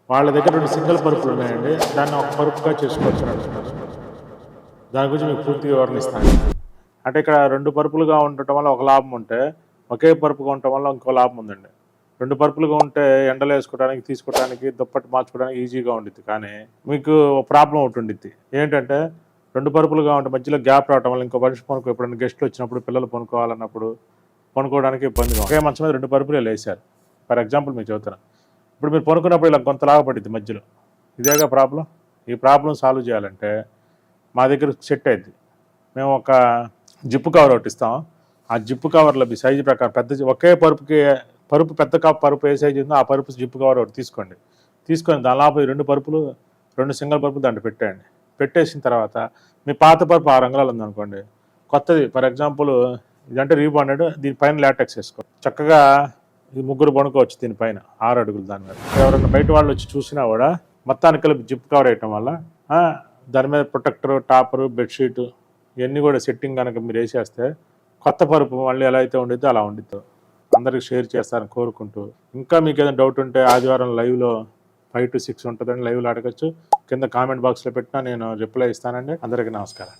వాళ్ళ దగ్గర 2 సింగిల్ పరుపులు ఉన్నాయండి. దాన్ని ఒక పరుపుగా చేసుకోవచ్చు అంటున్నారు. దాని గురించి మీకు పూర్తిగా వివరణ ఇస్తాను. అంటే ఇక్కడ 2 పరుపులుగా ఉండటం వల్ల ఒక లాభం ఉంటే, ఒకే పరుపుగా ఉండటం వల్ల ఇంకో లాభం ఉందండి. 2 పరుపులుగా ఉంటే ఎండలో వేసుకోవడానికి, తీసుకోవడానికి, దుప్పటి మార్చుకోవడానికి ఈజీగా ఉండిద్ది. కానీ మీకు ప్రాబ్లం ఒకటి ఉండిద్ది. ఏంటంటే 2 పరుపులుగా ఉంటే మధ్యలో గ్యాప్ రావడం వల్ల ఇంకో మనిషి ఎప్పుడైనా గెస్టులు వచ్చినప్పుడు, పిల్లలు పనుకోవాలన్నప్పుడు పనుకోవడానికి ఇబ్బందిగా ఒకే మంచం మీద 2 పరుపులే లేసారు. ఫర్ ఎగ్జాంపుల్ మీకు చెబుతున్నా. ఇప్పుడు మీరు పనుకున్నప్పుడు ఇలా కొంతలాగా పడిద్ది మధ్యలో. ఇదేగా ప్రాబ్లం. ఈ ప్రాబ్లం సాల్వ్ చేయాలంటే మా దగ్గర సెట్ అయింది. మేము ఒక జిప్పు కవర్ ఒకటి ఇస్తాం. ఆ జిప్పు కవర్లో మీ సైజు ప్రకారం ఒకే పరుపుకి పరుపు పెద్ద పరుపు ఏ సైజు ఉందో ఆ పరుపు జిప్పు కవర్ ఒకటి తీసుకోండి. తీసుకొని దాని లోపల 2 పరుపులు 2 సింగిల్ పరుపులు దాంట్లో పెట్టేయండి. పెట్టేసిన తర్వాత మీ పాత పరుపు 6 అంగుళాలు ఉందనుకోండి, కొత్తది ఫర్ ఎగ్జాంపుల్ ఇదంటే రీబాండెడ్, దీనిపైన లాటెక్స్ వేసుకోండి. చక్కగా ఇది ముగ్గురు పడుకోవచ్చు దీనిపైన 6 అడుగులు దాని మీద. ఎవరైనా బయట వాళ్ళు వచ్చి చూసినా కూడా మొత్తానికి కలిపి జిప్ కవర్ వేయటం వల్ల దాని మీద ప్రొటెక్టరు, టాపరు, బెడ్షీటు ఇవన్నీ కూడా సెట్టింగ్ కనుక మీరు వేసేస్తే కొత్త పరుపు మళ్ళీ ఎలా అయితే ఉండిద్దో అలా ఉండిద్దో. అందరికి షేర్ చేస్తారని కోరుకుంటూ, ఇంకా మీకు ఏదైనా డౌట్ ఉంటే ఆదివారం లైవ్లో 5 to 6 ఉంటుందండి. లైవ్లో అడగచ్చు. కింద కామెంట్ బాక్స్లో పెట్టినా నేను రిప్లై ఇస్తానండి. అందరికీ నమస్కారం.